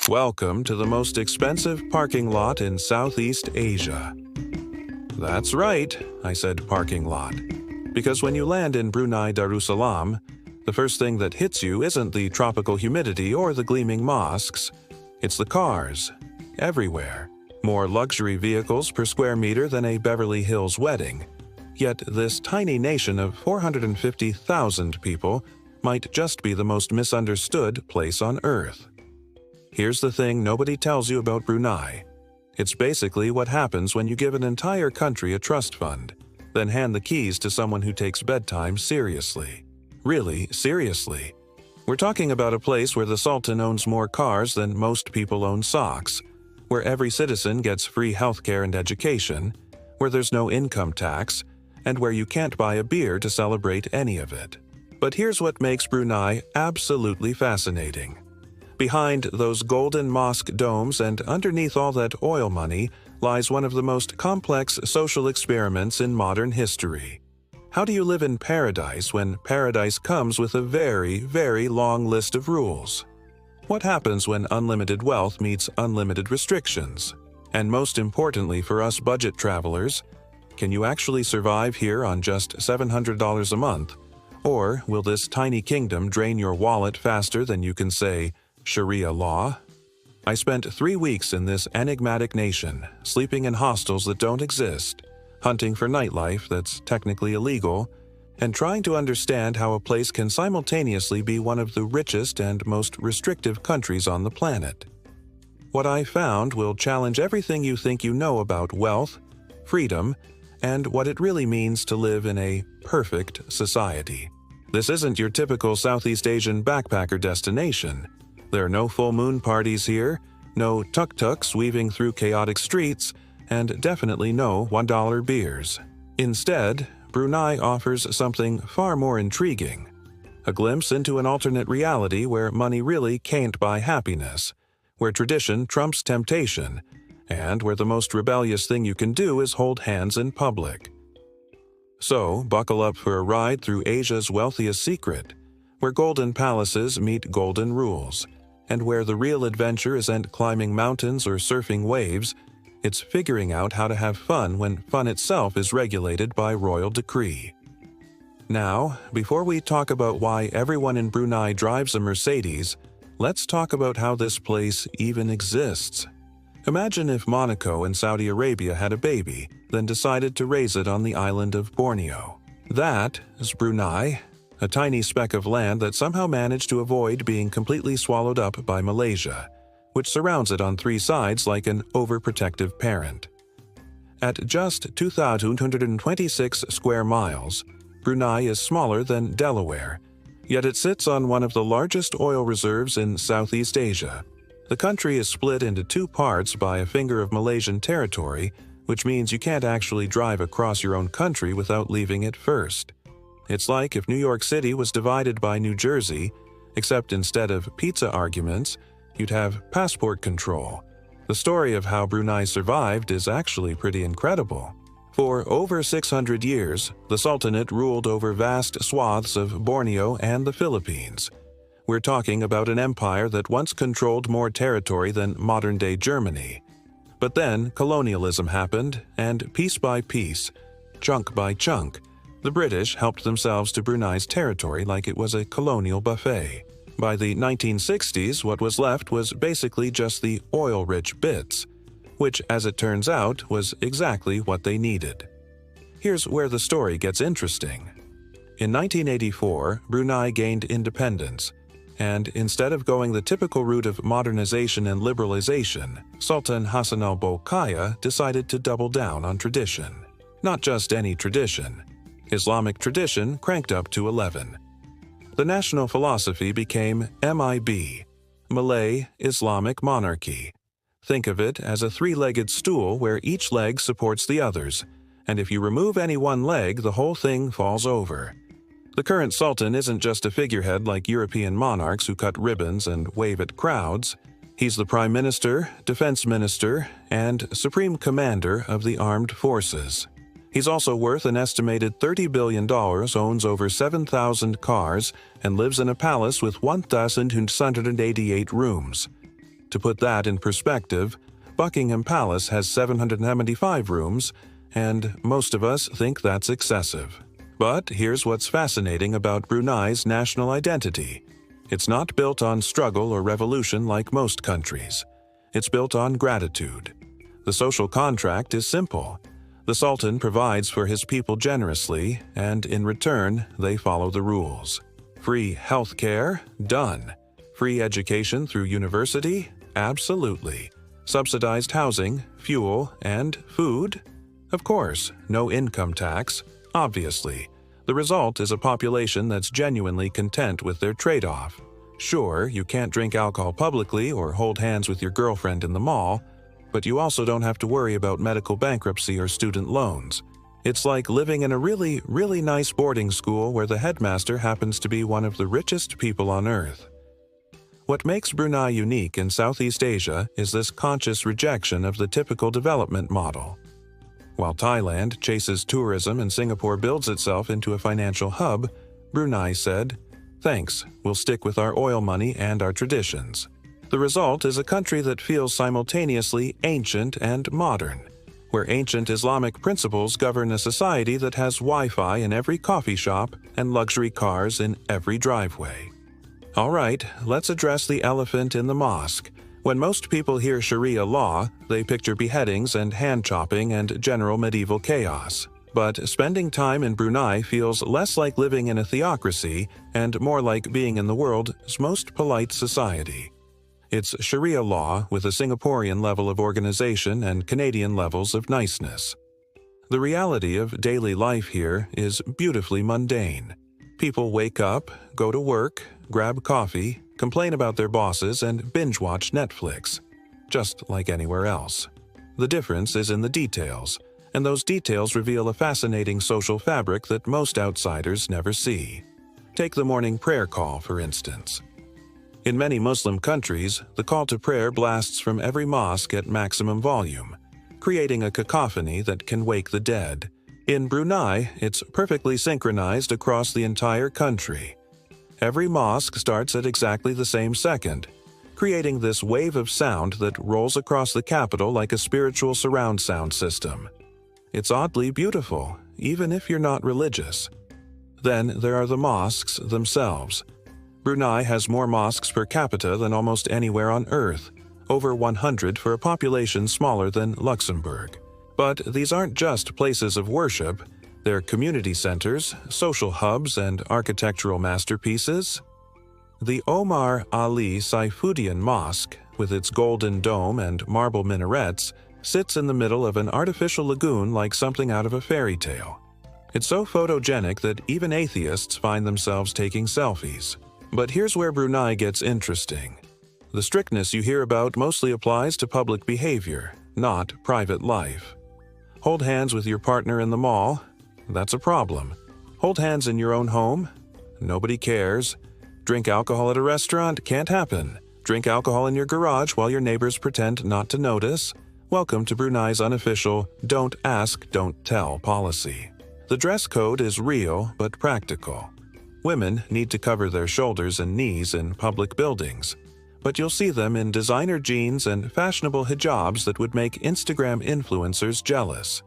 Welcome to the most expensive parking lot in Southeast Asia. That's right, I said parking lot. Because when you land in Brunei Darussalam, the first thing that hits you isn't the tropical humidity or the gleaming mosques. It's the cars. Everywhere. More luxury vehicles per square meter than a Beverly Hills wedding. Yet this tiny nation of 450,000 people might just be the most misunderstood place on Earth. Here's the thing nobody tells you about Brunei. It's basically what happens when you give an entire country a trust fund, then hand the keys to someone who takes bedtime seriously. Really, seriously. We're talking about a place where the Sultan owns more cars than most people own socks, where every citizen gets free healthcare and education, where there's no income tax, and where you can't buy a beer to celebrate any of it. But here's what makes Brunei absolutely fascinating. Behind those golden mosque domes and underneath all that oil money lies one of the most complex social experiments in modern history. How do you live in paradise when paradise comes with a very, very long list of rules? What happens when unlimited wealth meets unlimited restrictions? And most importantly for us budget travelers, can you actually survive here on just $700 a month? Or will this tiny kingdom drain your wallet faster than you can say, Sharia law? I spent 3 weeks in this enigmatic nation, sleeping in hostels that don't exist, hunting for nightlife that's technically illegal, and trying to understand how a place can simultaneously be one of the richest and most restrictive countries on the planet. What I found will challenge everything you think you know about wealth, freedom, and what it really means to live in a perfect society. This isn't your typical Southeast Asian backpacker destination. There are no full moon parties here, no tuk-tuks weaving through chaotic streets, and definitely no $1 beers. Instead, Brunei offers something far more intriguing. A glimpse into an alternate reality where money really can't buy happiness, where tradition trumps temptation, and where the most rebellious thing you can do is hold hands in public. So, buckle up for a ride through Asia's wealthiest secret, where golden palaces meet golden rules, and where the real adventure isn't climbing mountains or surfing waves, it's figuring out how to have fun when fun itself is regulated by royal decree. Now, before we talk about why everyone in Brunei drives a Mercedes, let's talk about how this place even exists. Imagine if Monaco and Saudi Arabia had a baby, then decided to raise it on the island of Borneo. That is Brunei, a tiny speck of land that somehow managed to avoid being completely swallowed up by Malaysia, which surrounds it on 3 sides like an overprotective parent. At just 2,226 square miles, Brunei is smaller than Delaware, yet it sits on one of the largest oil reserves in Southeast Asia. The country is split into 2 parts by a finger of Malaysian territory, which means you can't actually drive across your own country without leaving it first. It's like if New York City was divided by New Jersey, except instead of pizza arguments, you'd have passport control. The story of how Brunei survived is actually pretty incredible. For over 600 years, the Sultanate ruled over vast swaths of Borneo and the Philippines. We're talking about an empire that once controlled more territory than modern-day Germany. But then colonialism happened, and piece by piece, chunk by chunk, the British helped themselves to Brunei's territory like it was a colonial buffet. By the 1960s, what was left was basically just the oil-rich bits, which, as it turns out, was exactly what they needed. Here's where the story gets interesting. In 1984, Brunei gained independence, and instead of going the typical route of modernization and liberalization, Sultan Hassan al-Bolkiah decided to double down on tradition. Not just any tradition. Islamic tradition cranked up to 11. The national philosophy became MIB, Malay Islamic Monarchy. Think of it as a 3-legged stool where each leg supports the others, and if you remove any one leg, the whole thing falls over. The current sultan isn't just a figurehead like European monarchs who cut ribbons and wave at crowds. He's the prime minister, defense minister, and supreme commander of the armed forces. He's also worth an estimated $30 billion, owns over 7,000 cars, and lives in a palace with 1,288 rooms. To put that in perspective, Buckingham Palace has 775 rooms, and most of us think that's excessive. But here's what's fascinating about Brunei's national identity. It's not built on struggle or revolution like most countries. It's built on gratitude. The social contract is simple. The Sultan provides for his people generously, and in return, they follow the rules. Free health care? Done. Free education through university? Absolutely. Subsidized housing, fuel, and food? Of course. No income tax? Obviously. The result is a population that's genuinely content with their trade-off. Sure, you can't drink alcohol publicly or hold hands with your girlfriend in the mall, but you also don't have to worry about medical bankruptcy or student loans. It's like living in a really, really nice boarding school where the headmaster happens to be one of the richest people on earth. What makes Brunei unique in Southeast Asia is this conscious rejection of the typical development model. While Thailand chases tourism and Singapore builds itself into a financial hub, Brunei said, "Thanks, we'll stick with our oil money and our traditions." The result is a country that feels simultaneously ancient and modern, where ancient Islamic principles govern a society that has Wi-Fi in every coffee shop and luxury cars in every driveway. All right, let's address the elephant in the mosque. When most people hear Sharia law, they picture beheadings and hand-chopping and general medieval chaos. But spending time in Brunei feels less like living in a theocracy and more like being in the world's most polite society. It's Sharia law with a Singaporean level of organization and Canadian levels of niceness. The reality of daily life here is beautifully mundane. People wake up, go to work, grab coffee, complain about their bosses, and binge-watch Netflix, just like anywhere else. The difference is in the details, and those details reveal a fascinating social fabric that most outsiders never see. Take the morning prayer call, for instance. In many Muslim countries, the call to prayer blasts from every mosque at maximum volume, creating a cacophony that can wake the dead. In Brunei, it's perfectly synchronized across the entire country. Every mosque starts at exactly the same second, creating this wave of sound that rolls across the capital like a spiritual surround sound system. It's oddly beautiful, even if you're not religious. Then there are the mosques themselves. Brunei has more mosques per capita than almost anywhere on Earth, over 100 for a population smaller than Luxembourg. But these aren't just places of worship, they're community centers, social hubs, and architectural masterpieces. The Omar Ali Saifuddin Mosque, with its golden dome and marble minarets, sits in the middle of an artificial lagoon like something out of a fairy tale. It's so photogenic that even atheists find themselves taking selfies. But here's where Brunei gets interesting. The strictness you hear about mostly applies to public behavior, not private life. Hold hands with your partner in the mall? That's a problem. Hold hands in your own home? Nobody cares. Drink alcohol at a restaurant? Can't happen. Drink alcohol in your garage while your neighbors pretend not to notice? Welcome to Brunei's unofficial "don't ask, don't tell" policy. The dress code is real but practical. Women need to cover their shoulders and knees in public buildings, but you'll see them in designer jeans and fashionable hijabs that would make Instagram influencers jealous.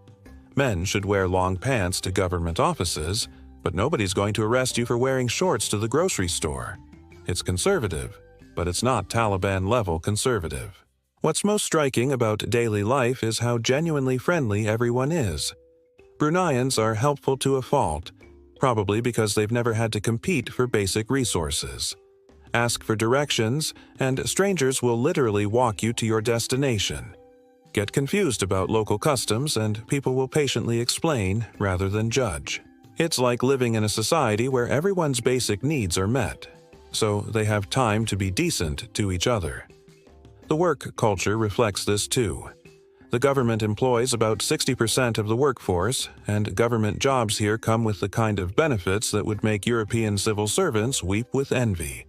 Men should wear long pants to government offices, but nobody's going to arrest you for wearing shorts to the grocery store. It's conservative, but it's not Taliban-level conservative. What's most striking about daily life is how genuinely friendly everyone is. Bruneians are helpful to a fault, probably because they've never had to compete for basic resources. Ask for directions, and strangers will literally walk you to your destination. Get confused about local customs, and people will patiently explain rather than judge. It's like living in a society where everyone's basic needs are met, so they have time to be decent to each other. The work culture reflects this too. The government employs about 60% of the workforce, and government jobs here come with the kind of benefits that would make European civil servants weep with envy.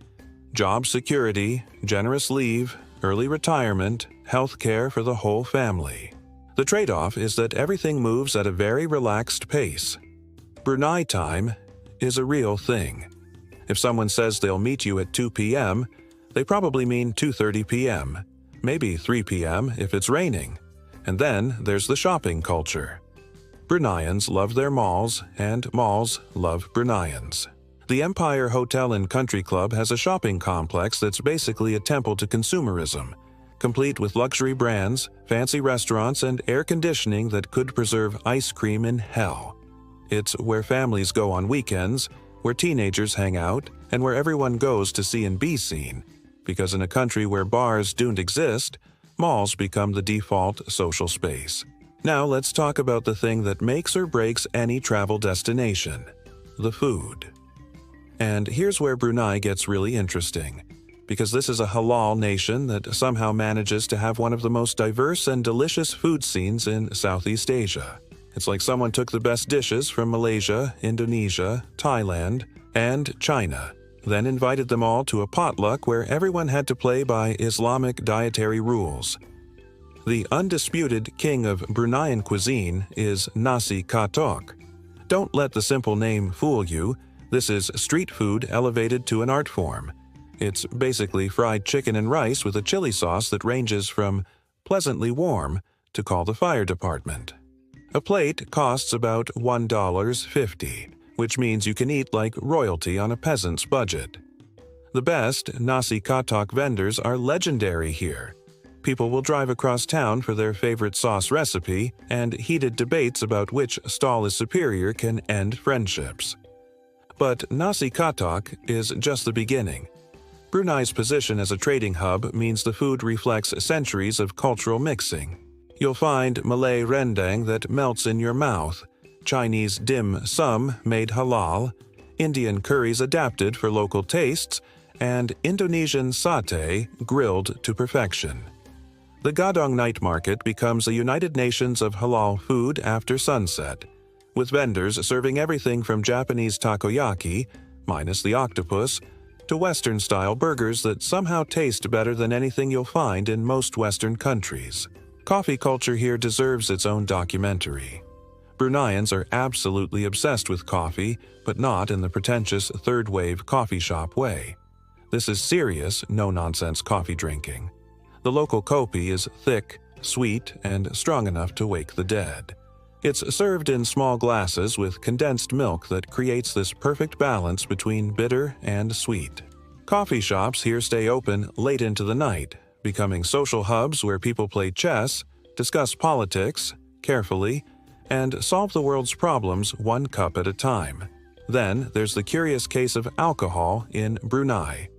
Job security, generous leave, early retirement, health care for the whole family. The trade-off is that everything moves at a very relaxed pace. Brunei time is a real thing. If someone says they'll meet you at 2 p.m., they probably mean 2:30 p.m. maybe 3 p.m. if it's raining. And then there's the shopping culture. Bruneians love their malls, and malls love Bruneians. The Empire Hotel and Country Club has a shopping complex that's basically a temple to consumerism, complete with luxury brands, fancy restaurants, and air conditioning that could preserve ice cream in hell. It's where families go on weekends, where teenagers hang out, and where everyone goes to see and be seen, because in a country where bars don't exist, malls become the default social space. Now let's talk about the thing that makes or breaks any travel destination: the food. And here's where Brunei gets really interesting, because this is a halal nation that somehow manages to have one of the most diverse and delicious food scenes in Southeast Asia. It's like someone took the best dishes from Malaysia, Indonesia, Thailand, and China, then invited them all to a potluck where everyone had to play by Islamic dietary rules. The undisputed king of Bruneian cuisine is nasi katok. Don't let the simple name fool you. This is street food elevated to an art form. It's basically fried chicken and rice with a chili sauce that ranges from pleasantly warm to call the fire department. A plate costs about $1.50, which means you can eat like royalty on a peasant's budget. The best nasi katok vendors are legendary here. People will drive across town for their favorite sauce recipe, and heated debates about which stall is superior can end friendships. But nasi katok is just the beginning. Brunei's position as a trading hub means the food reflects centuries of cultural mixing. You'll find Malay rendang that melts in your mouth, Chinese dim sum made halal, Indian curries adapted for local tastes, and Indonesian satay grilled to perfection. The Gadong night market becomes a United Nations of halal food after sunset, with vendors serving everything from Japanese takoyaki, minus the octopus, to Western-style burgers that somehow taste better than anything you'll find in most Western countries. Coffee culture here deserves its own documentary. Bruneians are absolutely obsessed with coffee, but not in the pretentious third-wave coffee shop way. This is serious, no-nonsense coffee drinking. The local kopi is thick, sweet, and strong enough to wake the dead. It's served in small glasses with condensed milk that creates this perfect balance between bitter and sweet. Coffee shops here stay open late into the night, becoming social hubs where people play chess, discuss politics, carefully, and solve the world's problems one cup at a time. Then there's the curious case of alcohol in Brunei.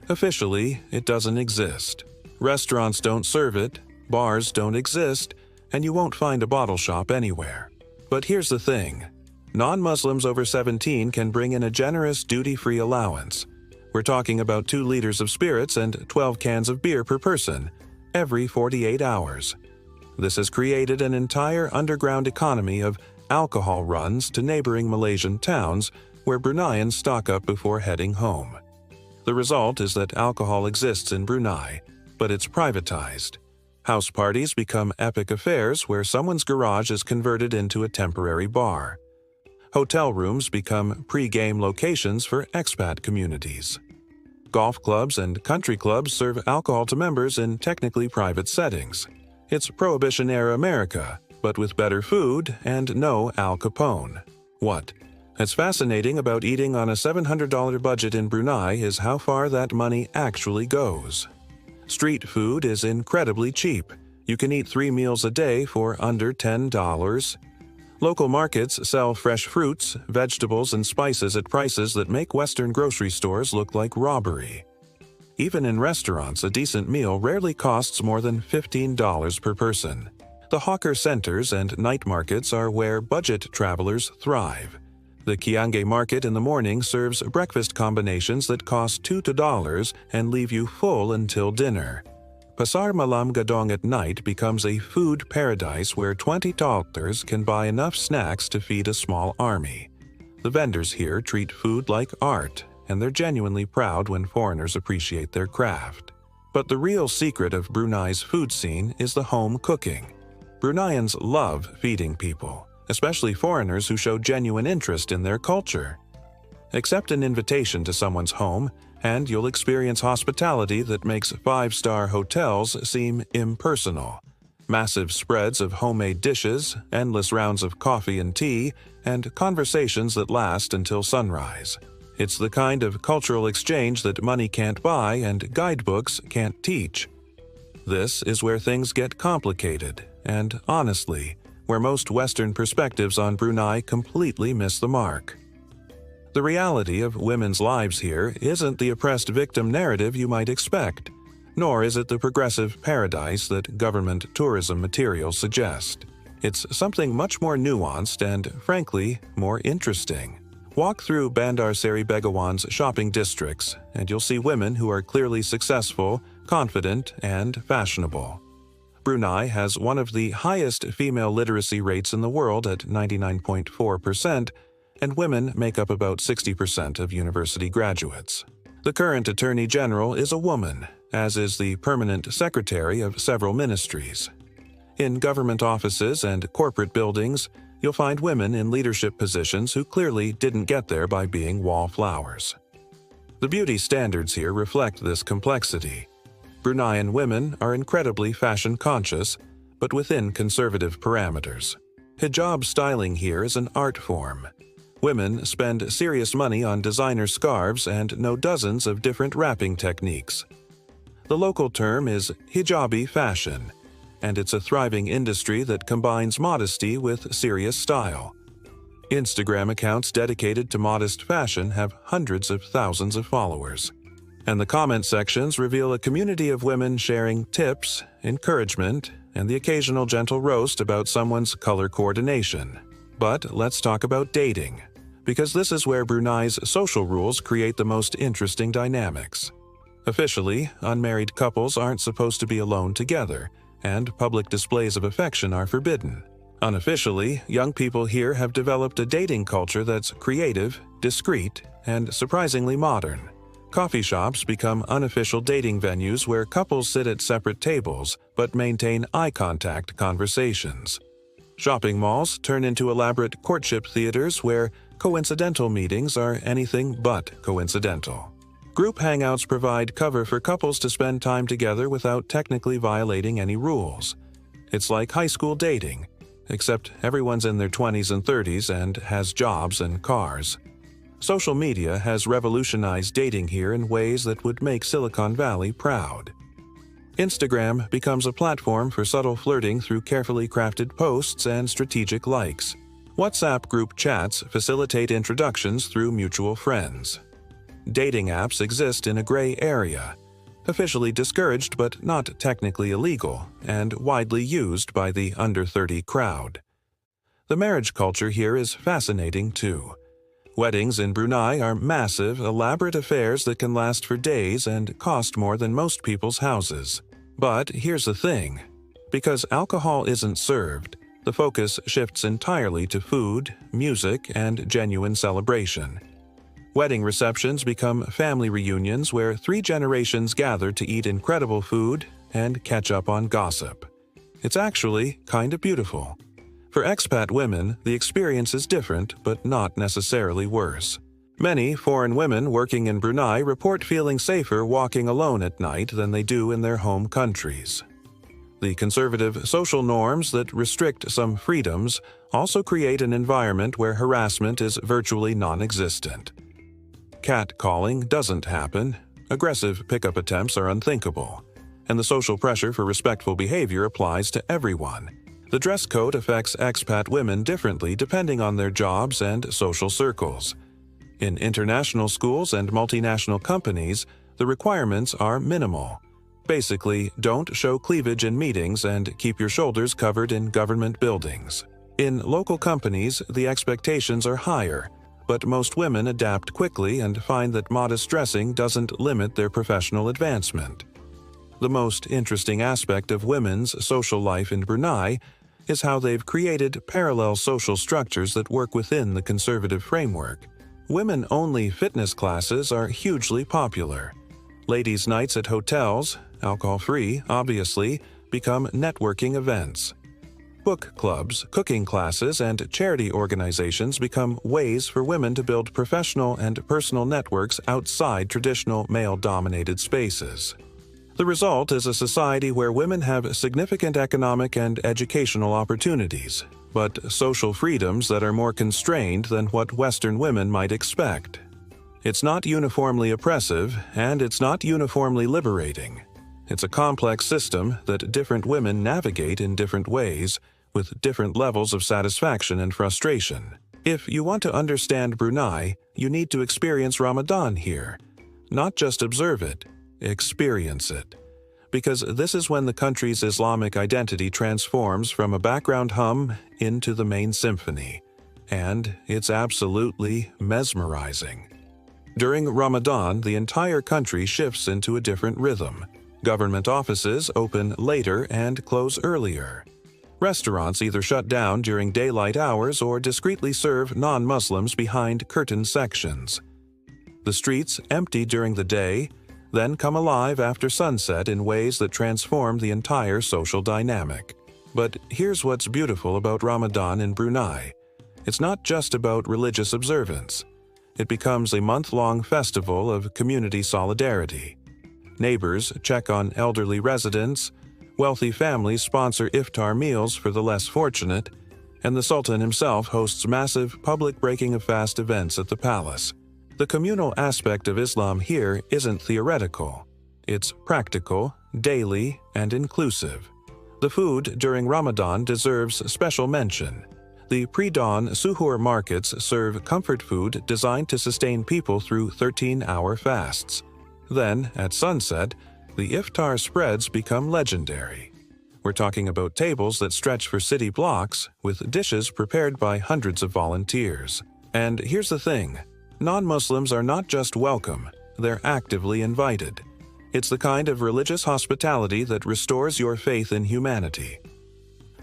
Officially, it doesn't exist. Restaurants don't serve it, bars don't exist, and you won't find a bottle shop anywhere. But here's the thing. Non-Muslims over 17 can bring in a generous duty-free allowance. We're talking about 2 liters of spirits and 12 cans of beer per person, every 48 hours. This has created an entire underground economy of alcohol runs to neighboring Malaysian towns where Bruneians stock up before heading home. The result is that alcohol exists in Brunei, but it's privatized. House parties become epic affairs where someone's garage is converted into a temporary bar. Hotel rooms become pre-game locations for expat communities. Golf clubs and country clubs serve alcohol to members in technically private settings. It's Prohibition-era America, but with better food and no Al Capone. What? That's fascinating about eating on a $700 budget in Brunei is how far that money actually goes. Street food is incredibly cheap. You can eat 3 meals a day for under $10. Local markets sell fresh fruits, vegetables, and spices at prices that make Western grocery stores look like robbery. Even in restaurants, a decent meal rarely costs more than $15 per person. The hawker centers and night markets are where budget travelers thrive. The Kiange market in the morning serves breakfast combinations that cost $2 and leave you full until dinner. Pasar Malam Gadong at night becomes a food paradise where $20 can buy enough snacks to feed a small army. The vendors here treat food like art, and they're genuinely proud when foreigners appreciate their craft. But the real secret of Brunei's food scene is the home cooking. Bruneians love feeding people, especially foreigners who show genuine interest in their culture. Accept an invitation to someone's home, and you'll experience hospitality that makes five-star hotels seem impersonal. Massive spreads of homemade dishes, endless rounds of coffee and tea, and conversations that last until sunrise. It's the kind of cultural exchange that money can't buy and guidebooks can't teach. This is where things get complicated, and honestly, where most Western perspectives on Brunei completely miss the mark. The reality of women's lives here isn't the oppressed victim narrative you might expect, nor is it the progressive paradise that government tourism materials suggest. It's something much more nuanced and, frankly, more interesting. Walk through Bandar Seri Begawan's shopping districts, and you'll see women who are clearly successful, confident, and fashionable. Brunei has one of the highest female literacy rates in the world at 99.4%, and women make up about 60% of university graduates. The current Attorney General is a woman, as is the permanent secretary of several ministries. In government offices and corporate buildings, you'll find women in leadership positions who clearly didn't get there by being wallflowers. The beauty standards here reflect this complexity. Bruneian women are incredibly fashion-conscious, but within conservative parameters. Hijab styling here is an art form. Women spend serious money on designer scarves and know dozens of different wrapping techniques. The local term is hijabi fashion, and it's a thriving industry that combines modesty with serious style. Instagram accounts dedicated to modest fashion have hundreds of thousands of followers, and the comment sections reveal a community of women sharing tips, encouragement, and the occasional gentle roast about someone's color coordination. But let's talk about dating, because this is where Brunei's social rules create the most interesting dynamics. Officially, unmarried couples aren't supposed to be alone together, and public displays of affection are forbidden. Unofficially, young people here have developed a dating culture that's creative, discreet, and surprisingly modern. Coffee shops become unofficial dating venues where couples sit at separate tables but maintain eye-contact conversations. Shopping malls turn into elaborate courtship theaters where coincidental meetings are anything but coincidental. Group hangouts provide cover for couples to spend time together without technically violating any rules. It's like high school dating, except everyone's in their 20s and 30s and has jobs and cars. Social media has revolutionized dating here in ways that would make Silicon Valley proud. Instagram becomes a platform for subtle flirting through carefully crafted posts and strategic likes. WhatsApp group chats facilitate introductions through mutual friends. Dating apps exist in a gray area, officially discouraged but not technically illegal, and widely used by the under-30 crowd. The marriage culture here is fascinating too. Weddings in Brunei are massive, elaborate affairs that can last for days and cost more than most people's houses. But here's the thing. Because alcohol isn't served, the focus shifts entirely to food, music, and genuine celebration. Wedding receptions become family reunions where 3 generations gather to eat incredible food and catch up on gossip. It's actually kind of beautiful. For expat women, the experience is different, but not necessarily worse. Many foreign women working in Brunei report feeling safer walking alone at night than they do in their home countries. The conservative social norms that restrict some freedoms also create an environment where harassment is virtually non-existent. Catcalling doesn't happen, aggressive pickup attempts are unthinkable, and the social pressure for respectful behavior applies to everyone. The dress code affects expat women differently depending on their jobs and social circles. In international schools and multinational companies, the requirements are minimal. Basically, don't show cleavage in meetings and keep your shoulders covered in government buildings. In local companies, the expectations are higher, but most women adapt quickly and find that modest dressing doesn't limit their professional advancement. The most interesting aspect of women's social life in Brunei is how they've created parallel social structures that work within the conservative framework. Women-only fitness classes are hugely popular. Ladies' nights at hotels, alcohol-free, obviously, become networking events. Book clubs, cooking classes, and charity organizations become ways for women to build professional and personal networks outside traditional male-dominated spaces. The result is a society where women have significant economic and educational opportunities, but social freedoms that are more constrained than what Western women might expect. It's not uniformly oppressive, and it's not uniformly liberating. It's a complex system that different women navigate in different ways, with different levels of satisfaction and frustration. If you want to understand Brunei, you need to experience Ramadan here. Not just observe it, experience it. Because this is when the country's Islamic identity transforms from a background hum into the main symphony. And it's absolutely mesmerizing. During Ramadan, the entire country shifts into a different rhythm. Government offices open later and close earlier. Restaurants either shut down during daylight hours or discreetly serve non-Muslims behind curtained sections. The streets empty during the day, then come alive after sunset in ways that transform the entire social dynamic. But here's what's beautiful about Ramadan in Brunei. It's not just about religious observance. It becomes a month-long festival of community solidarity. Neighbors check on elderly residents, wealthy families sponsor iftar meals for the less fortunate, and the Sultan himself hosts massive public breaking of fast events at the palace. The communal aspect of Islam here isn't theoretical. It's practical, daily, and inclusive. The food during Ramadan deserves special mention. The pre-dawn suhoor markets serve comfort food designed to sustain people through 13-hour fasts. Then, at sunset, the iftar spreads become legendary. We're talking about tables that stretch for city blocks, with dishes prepared by hundreds of volunteers. And here's the thing, non-Muslims are not just welcome, they're actively invited. It's the kind of religious hospitality that restores your faith in humanity.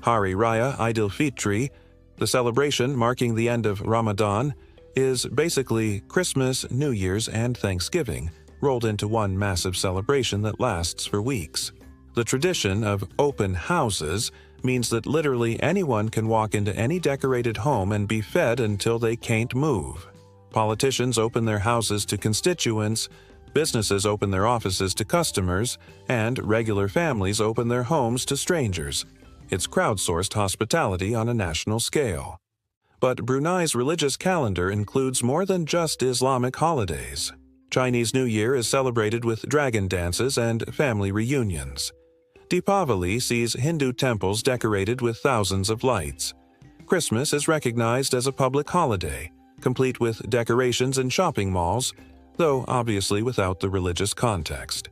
Hari Raya Idul Fitri, the celebration marking the end of Ramadan, is basically Christmas, New Year's, and Thanksgiving, rolled into one massive celebration that lasts for weeks. The tradition of open houses means that literally anyone can walk into any decorated home and be fed until they can't move. Politicians open their houses to constituents, businesses open their offices to customers, and regular families open their homes to strangers. It's crowdsourced hospitality on a national scale. But Brunei's religious calendar includes more than just Islamic holidays. Chinese New Year is celebrated with dragon dances and family reunions. Deepavali sees Hindu temples decorated with thousands of lights. Christmas is recognized as a public holiday, complete with decorations in shopping malls, though obviously without the religious context.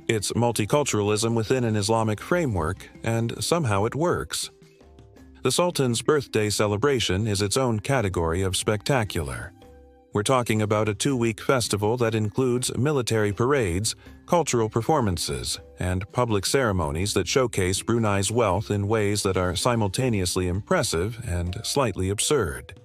It's multiculturalism within an Islamic framework, and somehow it works. The Sultan's birthday celebration is its own category of spectacular. We're talking about a 2-week festival that includes military parades, cultural performances, and public ceremonies that showcase Brunei's wealth in ways that are simultaneously impressive and slightly absurd.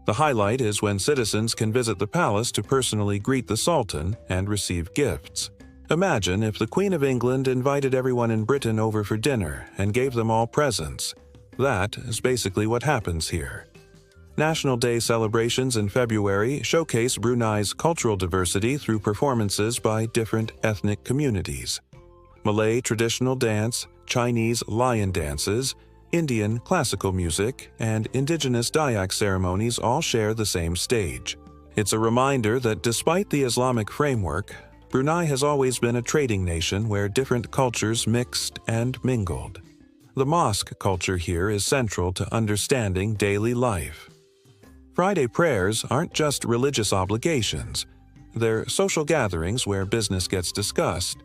The highlight is when citizens can visit the palace to personally greet the Sultan and receive gifts. Imagine if the Queen of England invited everyone in Britain over for dinner and gave them all presents. That is basically what happens here. National Day celebrations in February showcase Brunei's cultural diversity through performances by different ethnic communities. Malay traditional dance, Chinese lion dances, Indian classical music, and indigenous Dayak ceremonies all share the same stage. It's a reminder that despite the Islamic framework, Brunei has always been a trading nation where different cultures mixed and mingled. The mosque culture here is central to understanding daily life. Friday prayers aren't just religious obligations. They're social gatherings where business gets discussed,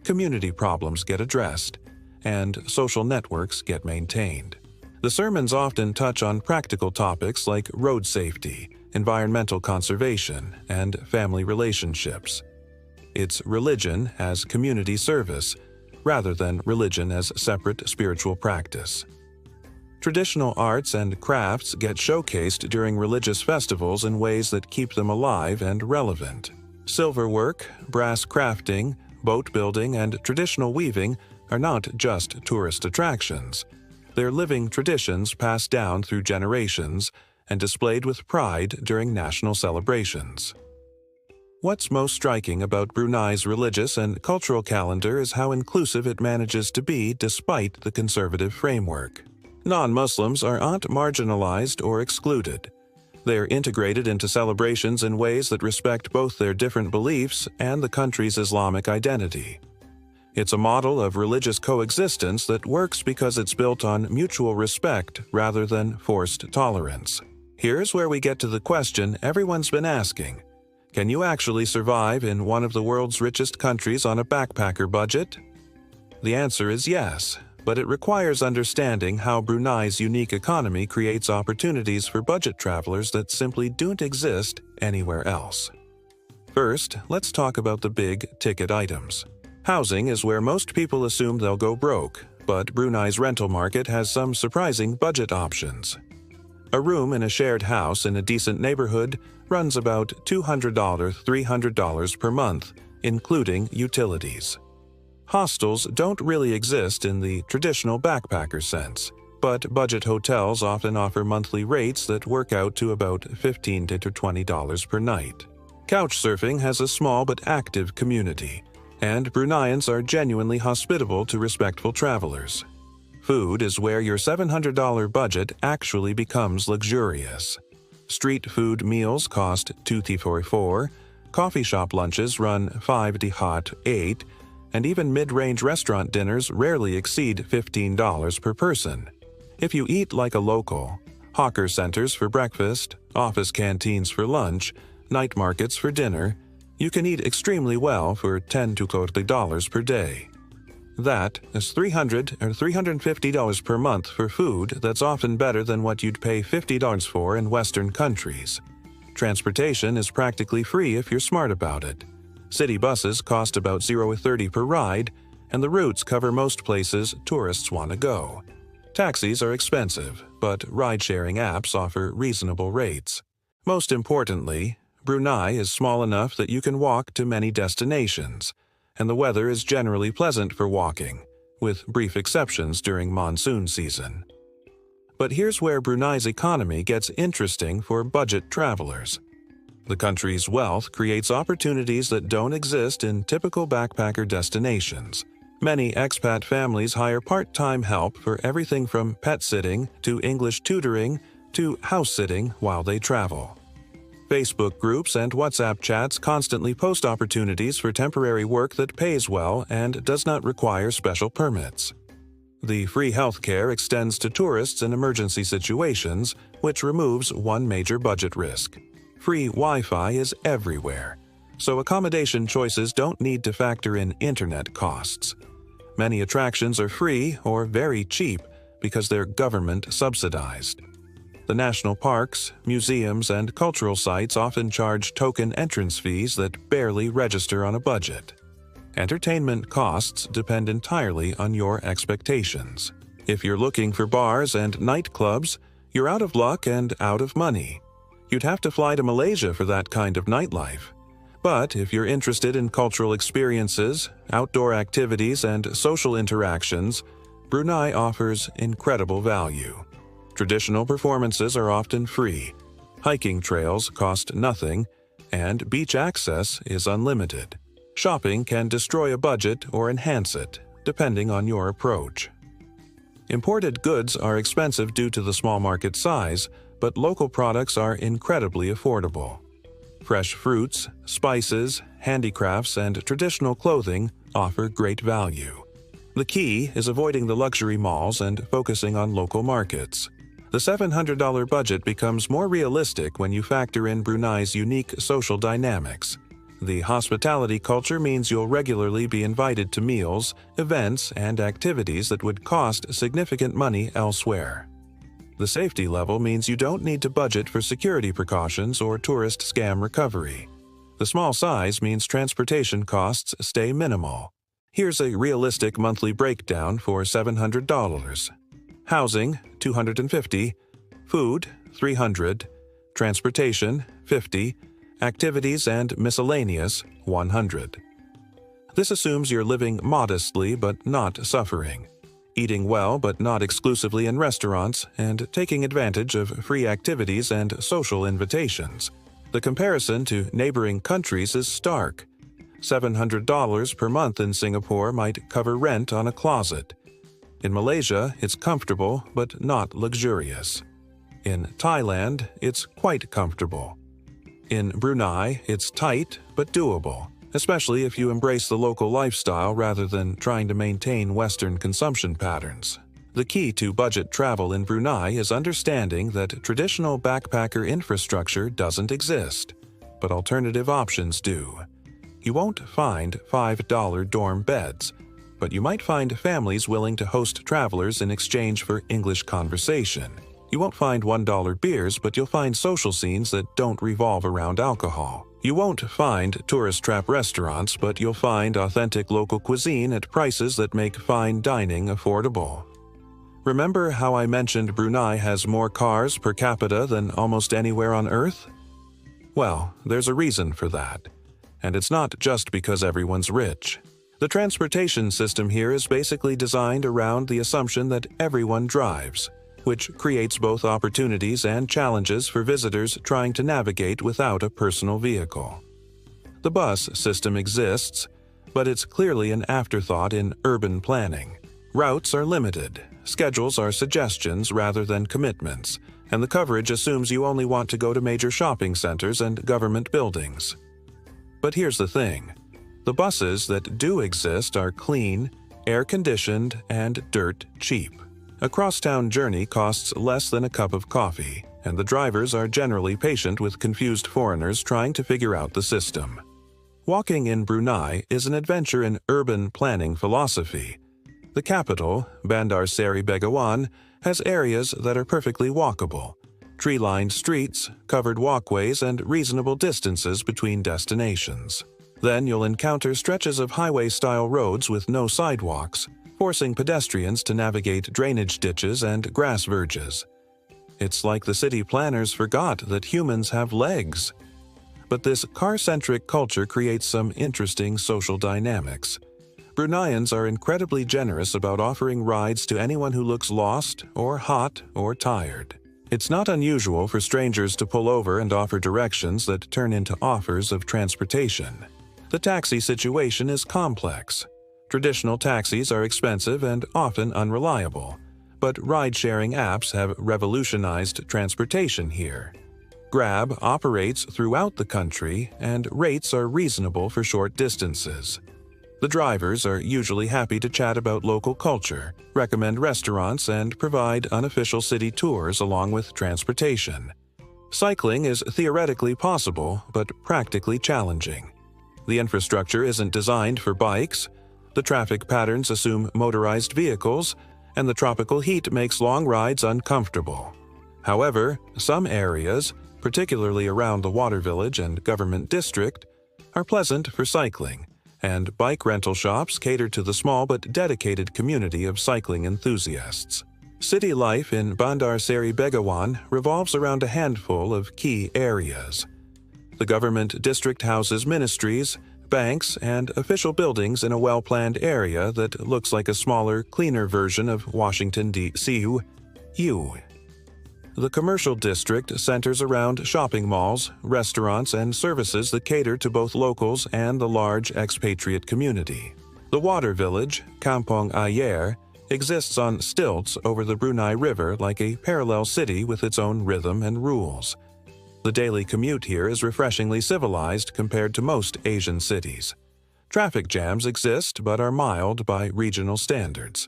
community problems get addressed, and social networks get maintained. The sermons often touch on practical topics like road safety, environmental conservation, and family relationships. It's religion as community service, rather than religion as separate spiritual practice. Traditional arts and crafts get showcased during religious festivals in ways that keep them alive and relevant. Silverwork, brass crafting, boat building, and traditional weaving are not just tourist attractions. They're living traditions passed down through generations and displayed with pride during national celebrations. What's most striking about Brunei's religious and cultural calendar is how inclusive it manages to be despite the conservative framework. Non-Muslims aren't marginalized or excluded. They're integrated into celebrations in ways that respect both their different beliefs and the country's Islamic identity. It's a model of religious coexistence that works because it's built on mutual respect rather than forced tolerance. Here's where we get to the question everyone's been asking. Can you actually survive in one of the world's richest countries on a backpacker budget? The answer is yes, but it requires understanding how Brunei's unique economy creates opportunities for budget travelers that simply don't exist anywhere else. First, let's talk about the big-ticket items. Housing is where most people assume they'll go broke, but Brunei's rental market has some surprising budget options. A room in a shared house in a decent neighborhood runs about $200 $300 per month, including utilities. Hostels don't really exist in the traditional backpacker sense, but budget hotels often offer monthly rates that work out to about $15 to $20 per night. Couchsurfing has a small but active community, and Bruneians are genuinely hospitable to respectful travelers. Food is where your $700 budget actually becomes luxurious. Street food meals cost 2 coffee shop lunches run 5 dihat 8, and even mid-range restaurant dinners rarely exceed $15 per person. If you eat like a local, hawker centers for breakfast, office canteens for lunch, night markets for dinner, you can eat extremely well for $10 to $40 per day. That is $300 or $350 per month for food that's often better than what you'd pay $50 for in Western countries. Transportation is practically free if you're smart about it. City buses cost about $0.30 per ride, and the routes cover most places tourists want to go. Taxis are expensive, but ride-sharing apps offer reasonable rates. Most importantly, Brunei is small enough that you can walk to many destinations, and the weather is generally pleasant for walking, with brief exceptions during monsoon season. But here's where Brunei's economy gets interesting for budget travelers. The country's wealth creates opportunities that don't exist in typical backpacker destinations. Many expat families hire part-time help for everything from pet sitting to English tutoring to house sitting while they travel. Facebook groups and WhatsApp chats constantly post opportunities for temporary work that pays well and does not require special permits. The free healthcare extends to tourists in emergency situations, which removes one major budget risk. Free Wi-Fi is everywhere, so accommodation choices don't need to factor in internet costs. Many attractions are free or very cheap because they're government subsidized. The national parks, museums, and cultural sites often charge token entrance fees that barely register on a budget. Entertainment costs depend entirely on your expectations. If you're looking for bars and nightclubs, you're out of luck and out of money. You'd have to fly to Malaysia for that kind of nightlife. But if you're interested in cultural experiences, outdoor activities, and social interactions, Brunei offers incredible value. Traditional performances are often free, hiking trails cost nothing, and beach access is unlimited. Shopping can destroy a budget or enhance it, depending on your approach. Imported goods are expensive due to the small market size, but local products are incredibly affordable. Fresh fruits, spices, handicrafts, and traditional clothing offer great value. The key is avoiding the luxury malls and focusing on local markets. The $700 budget becomes more realistic when you factor in Brunei's unique social dynamics. The hospitality culture means you'll regularly be invited to meals, events, and activities that would cost significant money elsewhere. The safety level means you don't need to budget for security precautions or tourist scam recovery. The small size means transportation costs stay minimal. Here's a realistic monthly breakdown for $700. Housing, $250, food, $300, transportation, $50, activities and miscellaneous, $100. This assumes you're living modestly but not suffering. eating well but not exclusively in restaurants, and taking advantage of free activities and social invitations. The comparison to neighboring countries is stark. $700 per month in Singapore might cover rent on a closet. In Malaysia, it's comfortable but not luxurious. In Thailand, it's quite comfortable. In Brunei, it's tight but doable, especially if you embrace the local lifestyle rather than trying to maintain Western consumption patterns. The key to budget travel in Brunei is understanding that traditional backpacker infrastructure doesn't exist, but alternative options do. You won't find $5 dorm beds, but you might find families willing to host travelers in exchange for English conversation. You won't find $1 beers, but you'll find social scenes that don't revolve around alcohol. You won't find tourist trap restaurants, but you'll find authentic local cuisine at prices that make fine dining affordable. Remember how I mentioned Brunei has more cars per capita than almost anywhere on Earth? Well, there's a reason for that. And it's not just because everyone's rich. The transportation system here is basically designed around the assumption that everyone drives, which creates both opportunities and challenges for visitors trying to navigate without a personal vehicle. The bus system exists, but it's clearly an afterthought in urban planning. Routes are limited, schedules are suggestions rather than commitments, and the coverage assumes you only want to go to major shopping centers and government buildings. But here's the thing. The buses that do exist are clean, air-conditioned, and dirt cheap. A crosstown journey costs less than a cup of coffee, and the drivers are generally patient with confused foreigners trying to figure out the system. Walking in Brunei is an adventure in urban planning philosophy. The capital, Bandar Seri Begawan, has areas that are perfectly walkable, tree-lined streets, covered walkways, and reasonable distances between destinations. Then you'll encounter stretches of highway-style roads with no sidewalks, forcing pedestrians to navigate drainage ditches and grass verges. It's like the city planners forgot that humans have legs. But this car-centric culture creates some interesting social dynamics. Bruneians are incredibly generous about offering rides to anyone who looks lost or hot or tired. It's not unusual for strangers to pull over and offer directions that turn into offers of transportation. The taxi situation is complex. Traditional taxis are expensive and often unreliable, but ride-sharing apps have revolutionized transportation here. Grab operates throughout the country, and rates are reasonable for short distances. The drivers are usually happy to chat about local culture, recommend restaurants, and provide unofficial city tours along with transportation. Cycling is theoretically possible, but practically challenging. The infrastructure isn't designed for bikes, the traffic patterns assume motorized vehicles, and the tropical heat makes long rides uncomfortable. However, some areas, particularly around the Water Village and Government District, are pleasant for cycling, and bike rental shops cater to the small but dedicated community of cycling enthusiasts. City life in Bandar Seri Begawan revolves around a handful of key areas. The government district houses ministries, banks, and official buildings in a well-planned area that looks like a smaller, cleaner version of Washington, D.C. The commercial district centers around shopping malls, restaurants, and services that cater to both locals and the large expatriate community. The Water Village, Kampong Ayer, exists on stilts over the Brunei River like a parallel city with its own rhythm and rules. The daily commute here is refreshingly civilized compared to most Asian cities. Traffic jams exist but are mild by regional standards.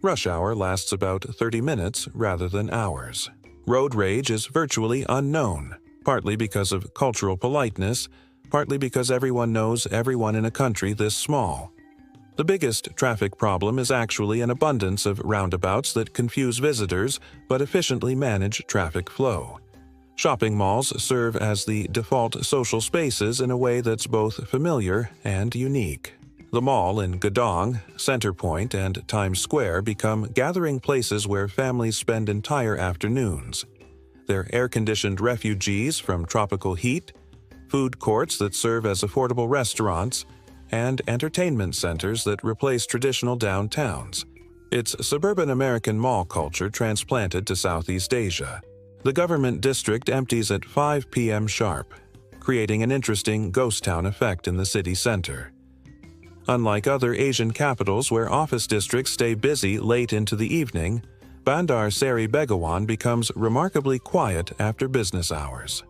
Rush hour lasts about 30 minutes rather than hours. Road rage is virtually unknown, partly because of cultural politeness, partly because everyone knows everyone in a country this small. The biggest traffic problem is actually an abundance of roundabouts that confuse visitors but efficiently manage traffic flow. Shopping malls serve as the default social spaces in a way that's both familiar and unique. The mall in Gedong, Center Point, and Times Square become gathering places where families spend entire afternoons. They're air-conditioned refugees from tropical heat, food courts that serve as affordable restaurants, and entertainment centers that replace traditional downtowns. It's suburban American mall culture transplanted to Southeast Asia. The government district empties at 5 p.m. sharp, creating an interesting ghost town effect in the city center. Unlike other Asian capitals where office districts stay busy late into the evening, Bandar Seri Begawan becomes remarkably quiet after business hours.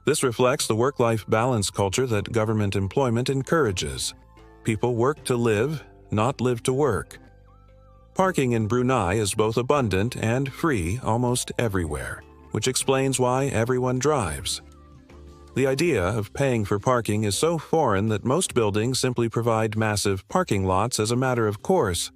This reflects the work-life balance culture that government employment encourages. People work to live, not live to work. Parking in Brunei is both abundant and free almost everywhere, which explains why everyone drives. The idea of paying for parking is so foreign that most buildings simply provide massive parking lots as a matter of course.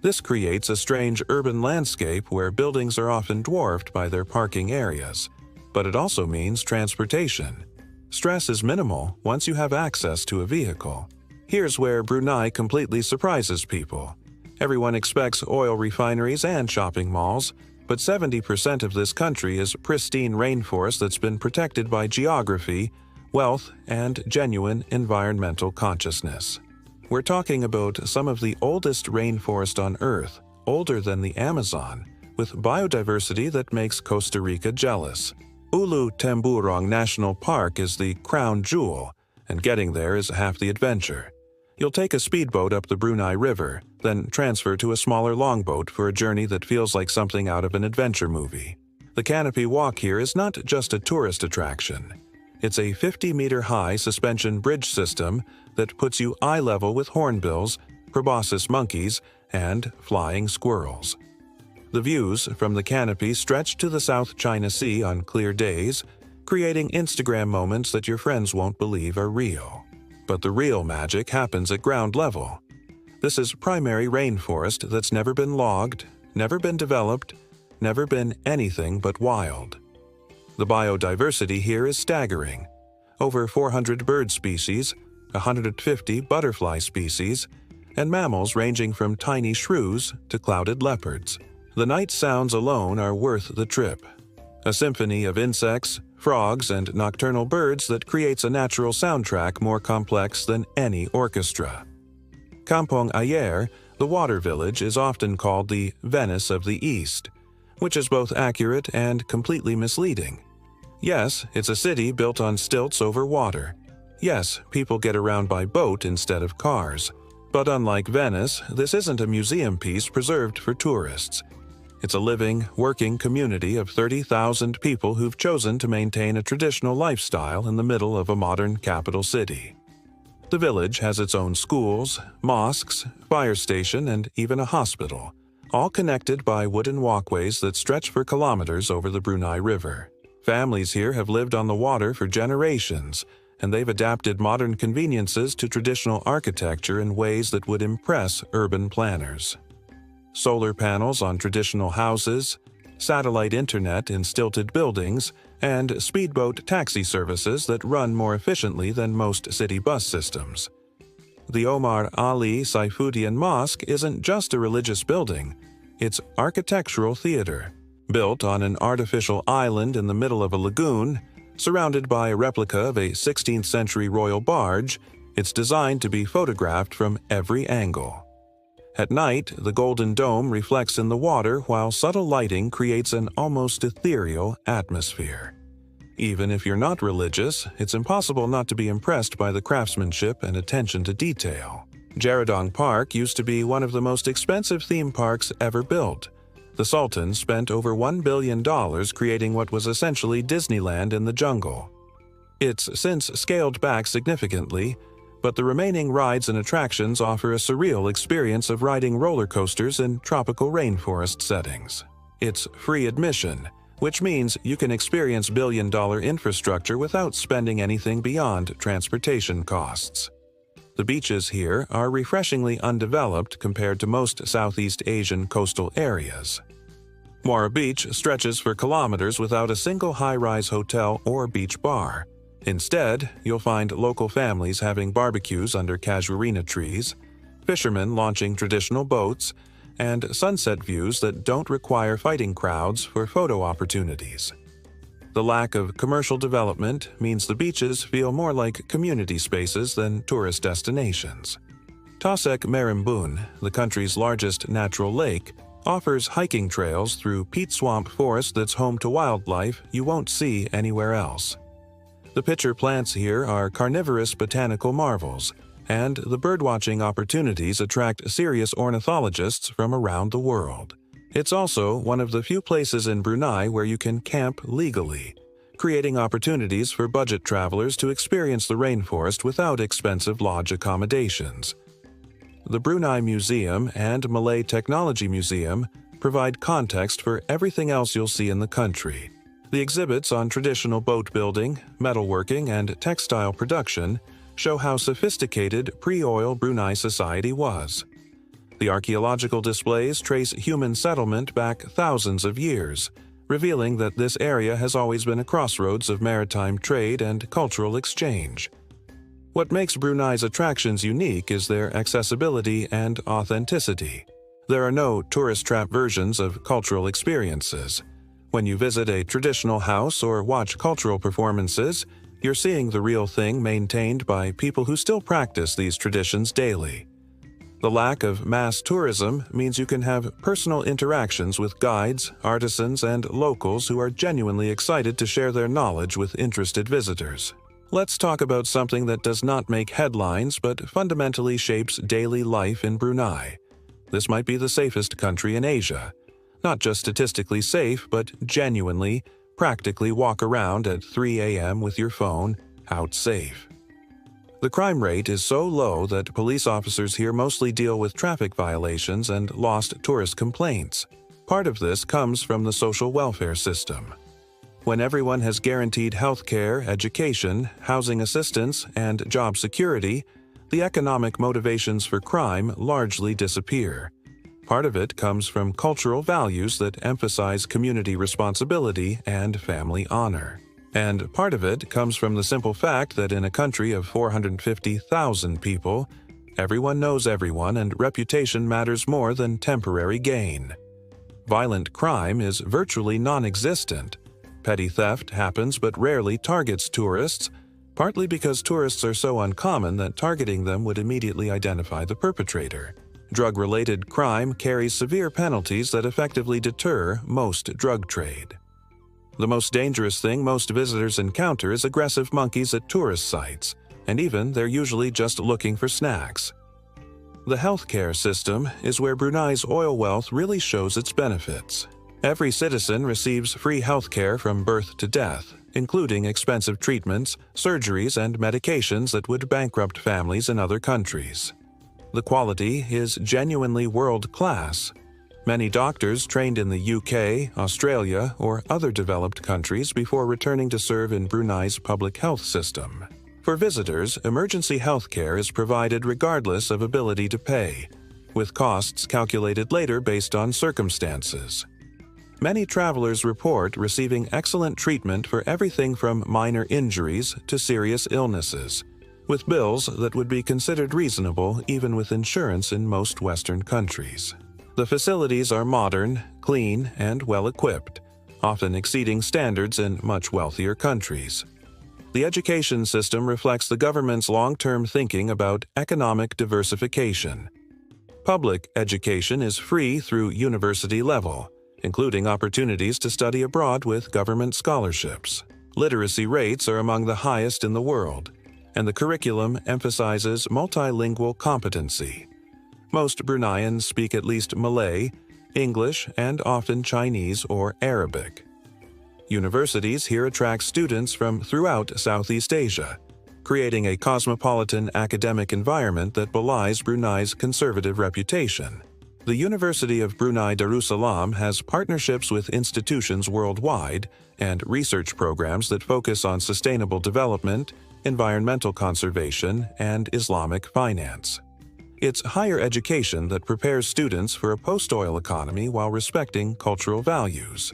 This creates a strange urban landscape where buildings are often dwarfed by their parking areas. But it also means transportation. Stress is minimal once you have access to a vehicle. Here's where Brunei completely surprises people. Everyone expects oil refineries and shopping malls, but 70% of this country is pristine rainforest that's been protected by geography, wealth, and genuine environmental consciousness. We're talking about some of the oldest rainforest on Earth, older than the Amazon, with biodiversity that makes Costa Rica jealous. Ulu Temburong National Park is the crown jewel, and getting there is half the adventure. You'll take a speedboat up the Brunei River, then transfer to a smaller longboat for a journey that feels like something out of an adventure movie. The canopy walk here is not just a tourist attraction. It's a 50-meter-high suspension bridge system that puts you eye level with hornbills, proboscis monkeys, and flying squirrels. The views from the canopy stretch to the South China Sea on clear days, creating Instagram moments that your friends won't believe are real. But the real magic happens at ground level. This is primary rainforest that's never been logged, never been developed, never been anything but wild. The biodiversity here is staggering. Over 400 bird species, 150 butterfly species, and mammals ranging from tiny shrews to clouded leopards. The night sounds alone are worth the trip. A symphony of insects, frogs, and nocturnal birds that creates a natural soundtrack more complex than any orchestra. Kampong Ayer, the water village, is often called the Venice of the East, which is both accurate and completely misleading. Yes, it's a city built on stilts over water. Yes, people get around by boat instead of cars. But unlike Venice, this isn't a museum piece preserved for tourists. It's a living, working community of 30,000 people who've chosen to maintain a traditional lifestyle in the middle of a modern capital city. The village has its own schools, mosques, fire station, and even a hospital, all connected by wooden walkways that stretch for kilometers over the Brunei River. Families here have lived on the water for generations, and they've adapted modern conveniences to traditional architecture in ways that would impress urban planners. Solar panels on traditional houses, satellite internet in stilted buildings, and speedboat taxi services that run more efficiently than most city bus systems. The Omar Ali Saifuddin Mosque isn't just a religious building, it's architectural theater. Built on an artificial island in the middle of a lagoon, surrounded by a replica of a 16th-century royal barge, it's designed to be photographed from every angle. At night, the golden dome reflects in the water while subtle lighting creates an almost ethereal atmosphere. Even if you're not religious, it's impossible not to be impressed by the craftsmanship and attention to detail. Jeradong Park used to be one of the most expensive theme parks ever built. The Sultan spent over $1 billion creating what was essentially Disneyland in the jungle. It's since scaled back significantly, but the remaining rides and attractions offer a surreal experience of riding roller coasters in tropical rainforest settings. It's free admission, which means you can experience billion-dollar infrastructure without spending anything beyond transportation costs. The beaches here are refreshingly undeveloped compared to most Southeast Asian coastal areas. Muara Beach stretches for kilometers without a single high-rise hotel or beach bar. Instead, you'll find local families having barbecues under casuarina trees, fishermen launching traditional boats, and sunset views that don't require fighting crowds for photo opportunities. The lack of commercial development means the beaches feel more like community spaces than tourist destinations. Tasek Merimbun, the country's largest natural lake, offers hiking trails through peat swamp forest that's home to wildlife you won't see anywhere else. The pitcher plants here are carnivorous botanical marvels, and the birdwatching opportunities attract serious ornithologists from around the world. It's also one of the few places in Brunei where you can camp legally, creating opportunities for budget travelers to experience the rainforest without expensive lodge accommodations. The Brunei Museum and Malay Technology Museum provide context for everything else you'll see in the country. The exhibits on traditional boat building, metalworking, and textile production show how sophisticated pre-oil Brunei society was. The archaeological displays trace human settlement back thousands of years, revealing that this area has always been a crossroads of maritime trade and cultural exchange. What makes Brunei's attractions unique is their accessibility and authenticity. There are no tourist trap versions of cultural experiences. When you visit a traditional house or watch cultural performances, you're seeing the real thing maintained by people who still practice these traditions daily. The lack of mass tourism means you can have personal interactions with guides, artisans, and locals who are genuinely excited to share their knowledge with interested visitors. Let's talk about something that does not make headlines but fundamentally shapes daily life in Brunei. This might be the safest country in Asia. Not just statistically safe, but genuinely, practically walk around at 3 a.m. with your phone, out safe. The crime rate is so low that police officers here mostly deal with traffic violations and lost tourist complaints. Part of this comes from the social welfare system. When everyone has guaranteed health care, education, housing assistance, and job security, the economic motivations for crime largely disappear. Part of it comes from cultural values that emphasize community responsibility and family honor. And part of it comes from the simple fact that in a country of 450,000 people, everyone knows everyone and reputation matters more than temporary gain. Violent crime is virtually non-existent. Petty theft happens but rarely targets tourists, partly because tourists are so uncommon that targeting them would immediately identify the perpetrator. Drug-related crime carries severe penalties that effectively deter most drug trade. The most dangerous thing most visitors encounter is aggressive monkeys at tourist sites, and even they're usually just looking for snacks. The healthcare system is where Brunei's oil wealth really shows its benefits. Every citizen receives free healthcare from birth to death, including expensive treatments, surgeries, and medications that would bankrupt families in other countries. The quality is genuinely world-class. Many doctors trained in the UK, Australia, or other developed countries before returning to serve in Brunei's public health system. For visitors, emergency health care is provided regardless of ability to pay, with costs calculated later based on circumstances. Many travelers report receiving excellent treatment for everything from minor injuries to serious illnesses, with bills that would be considered reasonable even with insurance in most Western countries. The facilities are modern, clean, and well-equipped, often exceeding standards in much wealthier countries. The education system reflects the government's long-term thinking about economic diversification. Public education is free through university level, including opportunities to study abroad with government scholarships. Literacy rates are among the highest in the world, and the curriculum emphasizes multilingual competency. Most Bruneians speak at least Malay, English, and often Chinese or Arabic. Universities here attract students from throughout Southeast Asia, creating a cosmopolitan academic environment that belies Brunei's conservative reputation. The University of Brunei Darussalam has partnerships with institutions worldwide and research programs that focus on sustainable development, environmental conservation, and Islamic finance. It's higher education that prepares students for a post-oil economy while respecting cultural values.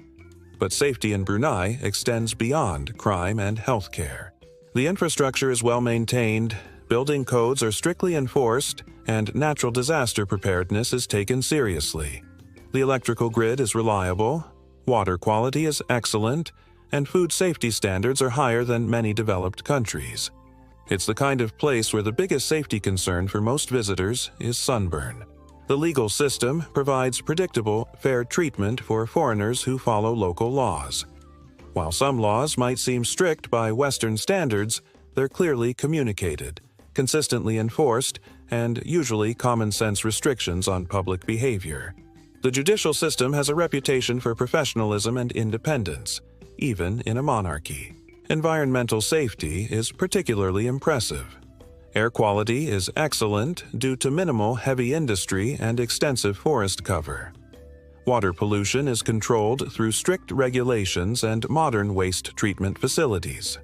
But safety in Brunei extends beyond crime and healthcare. The infrastructure is well maintained, building codes are strictly enforced, and natural disaster preparedness is taken seriously. The electrical grid is reliable, water quality is excellent, and food safety standards are higher than many developed countries. It's the kind of place where the biggest safety concern for most visitors is sunburn. The legal system provides predictable, fair treatment for foreigners who follow local laws. While some laws might seem strict by Western standards, they're clearly communicated, consistently enforced, and usually common-sense restrictions on public behavior. The judicial system has a reputation for professionalism and independence, even in a monarchy. Environmental safety is particularly impressive. Air quality is excellent due to minimal heavy industry and extensive forest cover. Water pollution is controlled through strict regulations and modern waste treatment facilities.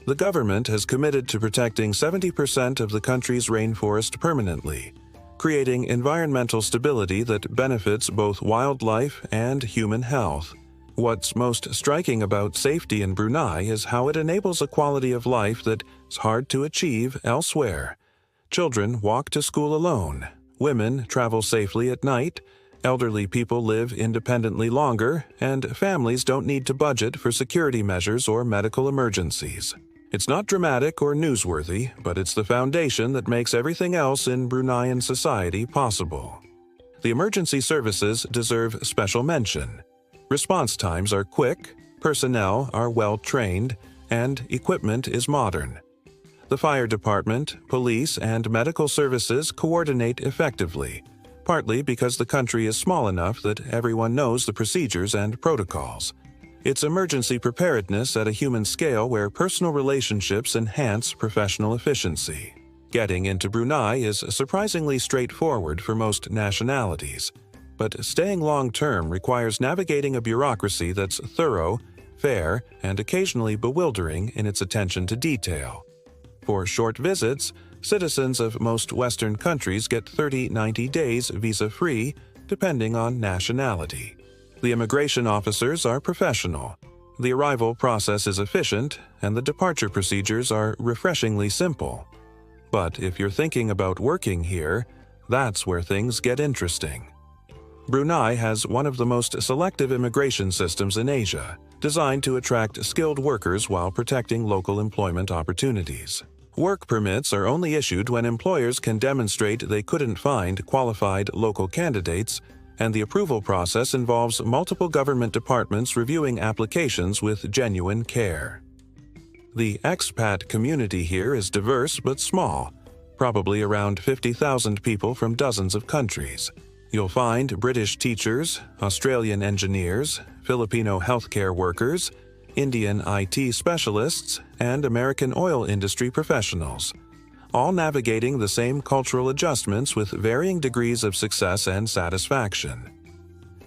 The government has committed to protecting 70% of the country's rainforest permanently, creating environmental stability that benefits both wildlife and human health. What's most striking about safety in Brunei is how it enables a quality of life that is hard to achieve elsewhere. Children walk to school alone, women travel safely at night, elderly people live independently longer, and families don't need to budget for security measures or medical emergencies. It's not dramatic or newsworthy, but it's the foundation that makes everything else in Bruneian society possible. The emergency services deserve special mention. Response times are quick, personnel are well-trained, and equipment is modern. The fire department, police, and medical services coordinate effectively, partly because the country is small enough that everyone knows the procedures and protocols. It's emergency preparedness at a human scale where personal relationships enhance professional efficiency. Getting into Brunei is surprisingly straightforward for most nationalities, but staying long-term requires navigating a bureaucracy that's thorough, fair, and occasionally bewildering in its attention to detail. For short visits, citizens of most Western countries get 30-90 days visa-free, depending on nationality. The immigration officers are professional. The arrival process is efficient, and the departure procedures are refreshingly simple. But if you're thinking about working here, that's where things get interesting. Brunei has one of the most selective immigration systems in Asia, designed to attract skilled workers while protecting local employment opportunities. Work permits are only issued when employers can demonstrate they couldn't find qualified local candidates, and the approval process involves multiple government departments reviewing applications with genuine care. The expat community here is diverse but small, probably around 50,000 people from dozens of countries. You'll find British teachers, Australian engineers, Filipino healthcare workers, Indian IT specialists, and American oil industry professionals, all navigating the same cultural adjustments with varying degrees of success and satisfaction.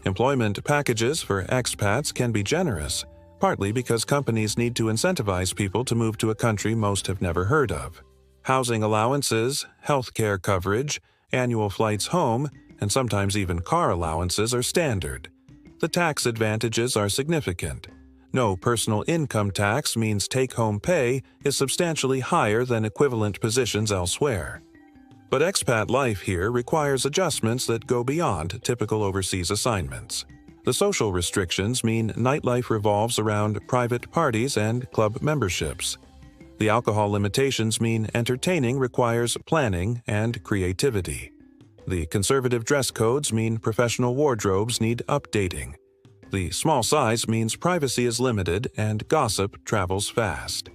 Employment packages for expats can be generous, partly because companies need to incentivize people to move to a country most have never heard of. Housing allowances, healthcare coverage, annual flights home, and sometimes even car allowances are standard. The tax advantages are significant. No personal income tax means take-home pay is substantially higher than equivalent positions elsewhere. But expat life here requires adjustments that go beyond typical overseas assignments. The social restrictions mean nightlife revolves around private parties and club memberships. The alcohol limitations mean entertaining requires planning and creativity. The conservative dress codes mean professional wardrobes need updating. The small size means privacy is limited and gossip travels fast.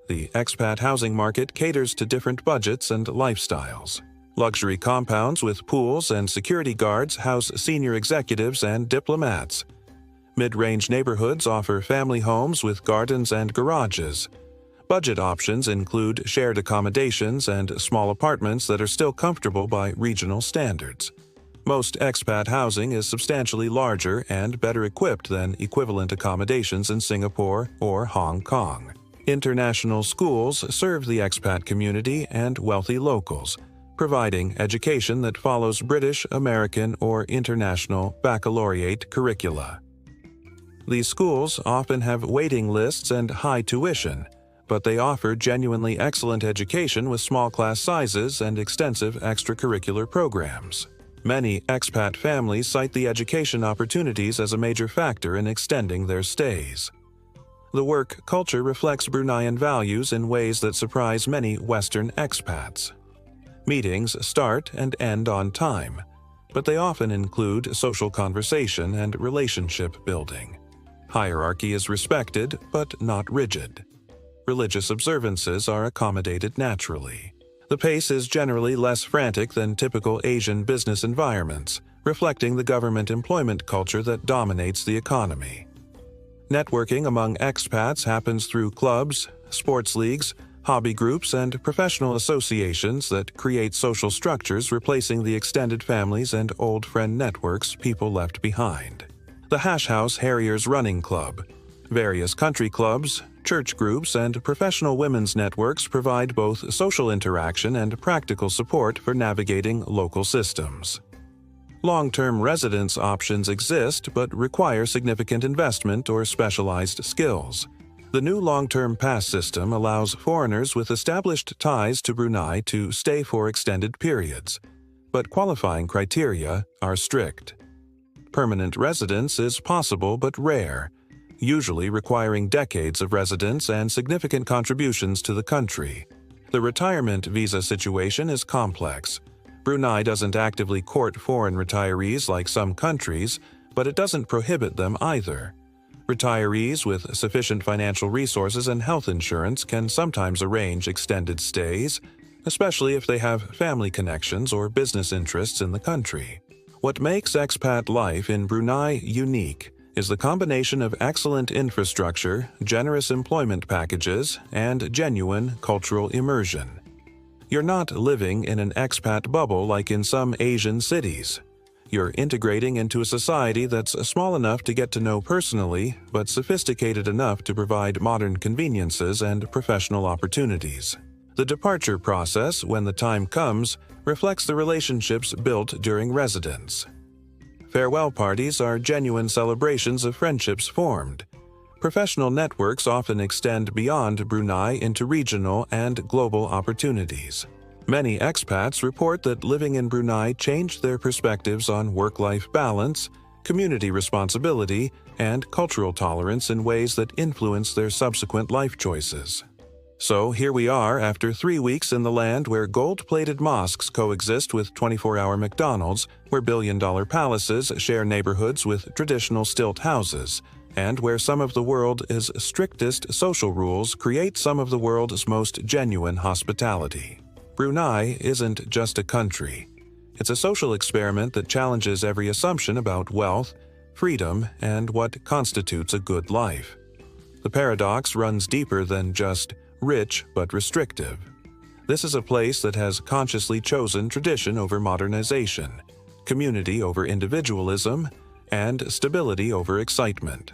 The expat housing market caters to different budgets and lifestyles. Luxury compounds with pools and security guards house senior executives and diplomats. Mid-range neighborhoods offer family homes with gardens and garages. Budget options include shared accommodations and small apartments that are still comfortable by regional standards. Most expat housing is substantially larger and better equipped than equivalent accommodations in Singapore or Hong Kong. International schools serve the expat community and wealthy locals, providing education that follows British, American, or international baccalaureate curricula. These schools often have waiting lists and high tuition, but they offer genuinely excellent education with small class sizes and extensive extracurricular programs. Many expat families cite the education opportunities as a major factor in extending their stays. The work culture reflects Bruneian values in ways that surprise many Western expats. Meetings start and end on time, but they often include social conversation and relationship building. Hierarchy is respected, but not rigid. Religious observances are accommodated naturally. The pace is generally less frantic than typical Asian business environments, reflecting the government employment culture that dominates the economy. Networking among expats happens through clubs, sports leagues, hobby groups, and professional associations that create social structures replacing the extended families and old friend networks people left behind. The Hash House Harriers Running Club, various country clubs, church groups, and professional women's networks provide both social interaction and practical support for navigating local systems. Long-term residence options exist but require significant investment or specialized skills. The new long-term pass system allows foreigners with established ties to Brunei to stay for extended periods, but qualifying criteria are strict. Permanent residence is possible but rare, usually requiring decades of residence and significant contributions to the country. The retirement visa situation is complex. Brunei doesn't actively court foreign retirees like some countries, but it doesn't prohibit them either. Retirees with sufficient financial resources and health insurance can sometimes arrange extended stays, especially if they have family connections or business interests in the country. What makes expat life in Brunei unique is the combination of excellent infrastructure, generous employment packages, and genuine cultural immersion. You're not living in an expat bubble like in some Asian cities. You're integrating into a society that's small enough to get to know personally, but sophisticated enough to provide modern conveniences and professional opportunities. The departure process, when the time comes, reflects the relationships built during residence. Farewell parties are genuine celebrations of friendships formed. Professional networks often extend beyond Brunei into regional and global opportunities. Many expats report that living in Brunei changed their perspectives on work-life balance, community responsibility, and cultural tolerance in ways that influence their subsequent life choices. So here we are after 3 weeks in the land where gold-plated mosques coexist with 24-hour McDonald's, where billion-dollar palaces share neighborhoods with traditional stilt houses, and where some of the world's strictest social rules create some of the world's most genuine hospitality. Brunei isn't just a country. It's a social experiment that challenges every assumption about wealth, freedom, and what constitutes a good life. The paradox runs deeper than just rich but restrictive. This is a place that has consciously chosen tradition over modernization, community over individualism, and stability over excitement.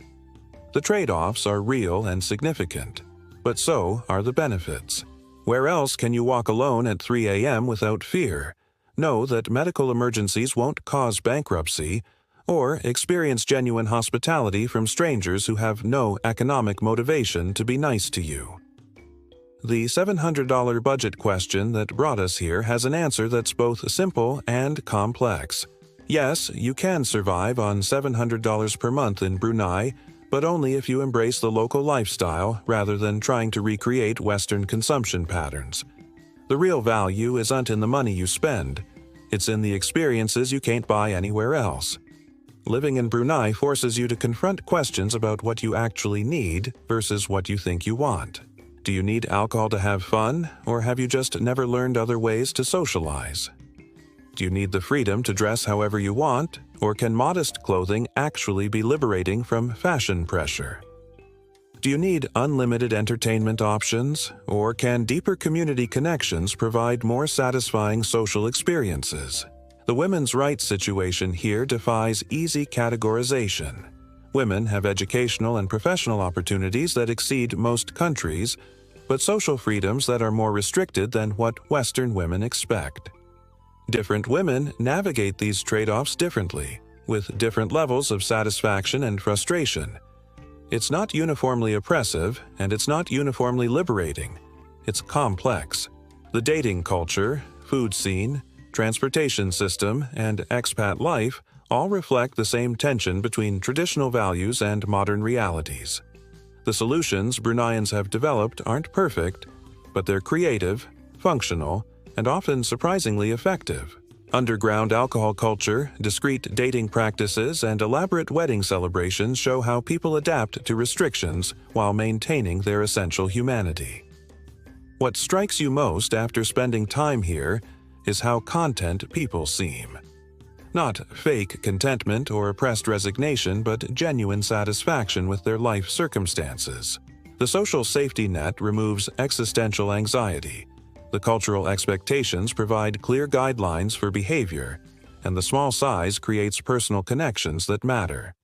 The trade-offs are real and significant, but so are the benefits. Where else can you walk alone at 3 a.m. without fear, know that medical emergencies won't cause bankruptcy, or experience genuine hospitality from strangers who have no economic motivation to be nice to you? The $700 budget question that brought us here has an answer that's both simple and complex. Yes, you can survive on $700 per month in Brunei, but only if you embrace the local lifestyle rather than trying to recreate Western consumption patterns. The real value isn't in the money you spend. It's in the experiences you can't buy anywhere else. Living in Brunei forces you to confront questions about what you actually need versus what you think you want. Do you need alcohol to have fun, or have you just never learned other ways to socialize? Do you need the freedom to dress however you want, or can modest clothing actually be liberating from fashion pressure? Do you need unlimited entertainment options, or can deeper community connections provide more satisfying social experiences? The women's rights situation here defies easy categorization. Women have educational and professional opportunities that exceed most countries, but social freedoms that are more restricted than what Western women expect. Different women navigate these trade-offs differently, with different levels of satisfaction and frustration. It's not uniformly oppressive, and it's not uniformly liberating. It's complex. The dating culture, food scene, transportation system, and expat life all reflect the same tension between traditional values and modern realities. The solutions Bruneians have developed aren't perfect, but they're creative, functional, and often surprisingly effective. Underground alcohol culture, discreet dating practices, and elaborate wedding celebrations show how people adapt to restrictions while maintaining their essential humanity. What strikes you most after spending time here is how content people seem. Not fake contentment or oppressed resignation, but genuine satisfaction with their life circumstances. The social safety net removes existential anxiety. The cultural expectations provide clear guidelines for behavior, and the small size creates personal connections that matter.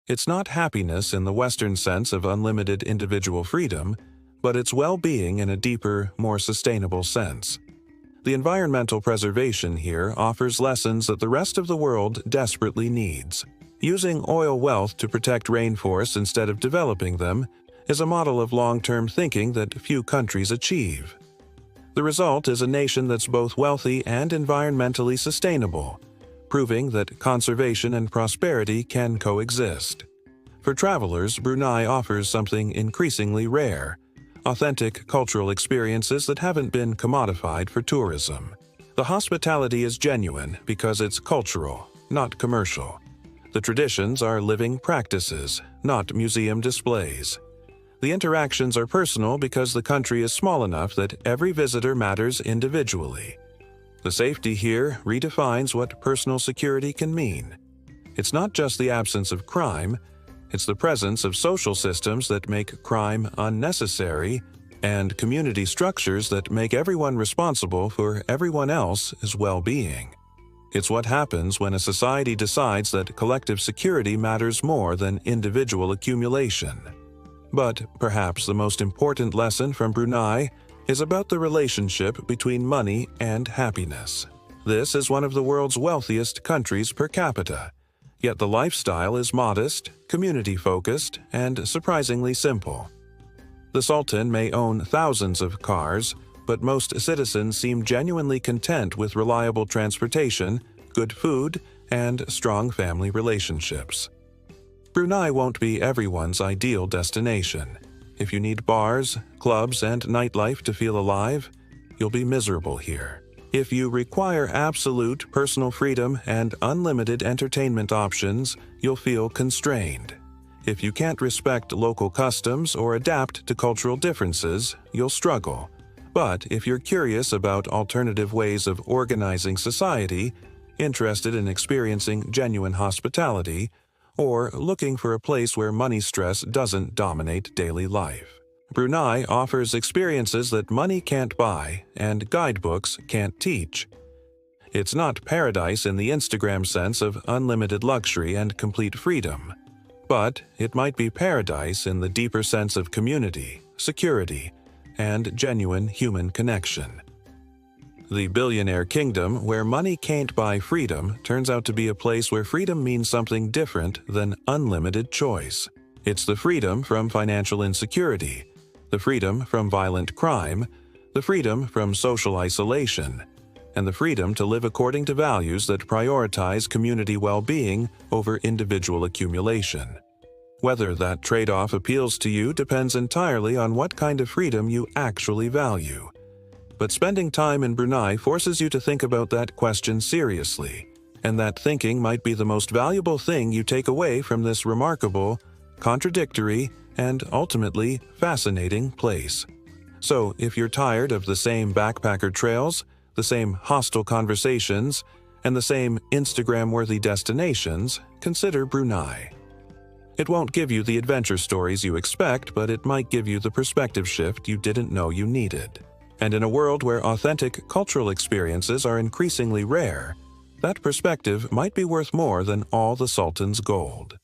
It's not happiness in the Western sense of unlimited individual freedom, but it's well-being in a deeper, more sustainable sense. The environmental preservation here offers lessons that the rest of the world desperately needs. Using oil wealth to protect rainforests instead of developing them is a model of long-term thinking that few countries achieve. The result is a nation that's both wealthy and environmentally sustainable, proving that conservation and prosperity can coexist. For travelers, Brunei offers something increasingly rare: authentic cultural experiences that haven't been commodified for tourism. The hospitality is genuine because it's cultural, not commercial. The traditions are living practices, not museum displays. The interactions are personal because the country is small enough that every visitor matters individually. The safety here redefines what personal security can mean. It's not just the absence of crime, it's the presence of social systems that make crime unnecessary and community structures that make everyone responsible for everyone else's well-being. It's what happens when a society decides that collective security matters more than individual accumulation. But perhaps the most important lesson from Brunei is about the relationship between money and happiness. This is one of the world's wealthiest countries per capita, yet the lifestyle is modest, community-focused, and surprisingly simple. The Sultan may own thousands of cars, but most citizens seem genuinely content with reliable transportation, good food, and strong family relationships. Brunei won't be everyone's ideal destination. If you need bars, clubs, and nightlife to feel alive, you'll be miserable here. If you require absolute personal freedom and unlimited entertainment options, you'll feel constrained. If you can't respect local customs or adapt to cultural differences, you'll struggle. But if you're curious about alternative ways of organizing society, interested in experiencing genuine hospitality, or looking for a place where money stress doesn't dominate daily life, Brunei offers experiences that money can't buy and guidebooks can't teach. It's not paradise in the Instagram sense of unlimited luxury and complete freedom, but it might be paradise in the deeper sense of community, security, and genuine human connection. The billionaire kingdom, where money can't buy freedom, turns out to be a place where freedom means something different than unlimited choice. It's the freedom from financial insecurity, the freedom from violent crime, the freedom from social isolation, and the freedom to live according to values that prioritize community well-being over individual accumulation. Whether that trade-off appeals to you depends entirely on what kind of freedom you actually value. But spending time in Brunei forces you to think about that question seriously, and that thinking might be the most valuable thing you take away from this remarkable, contradictory, and ultimately fascinating place. So, if you're tired of the same backpacker trails, the same hostile conversations, and the same Instagram-worthy destinations, consider Brunei. It won't give you the adventure stories you expect, but it might give you the perspective shift you didn't know you needed. And in a world where authentic cultural experiences are increasingly rare, that perspective might be worth more than all the Sultan's gold.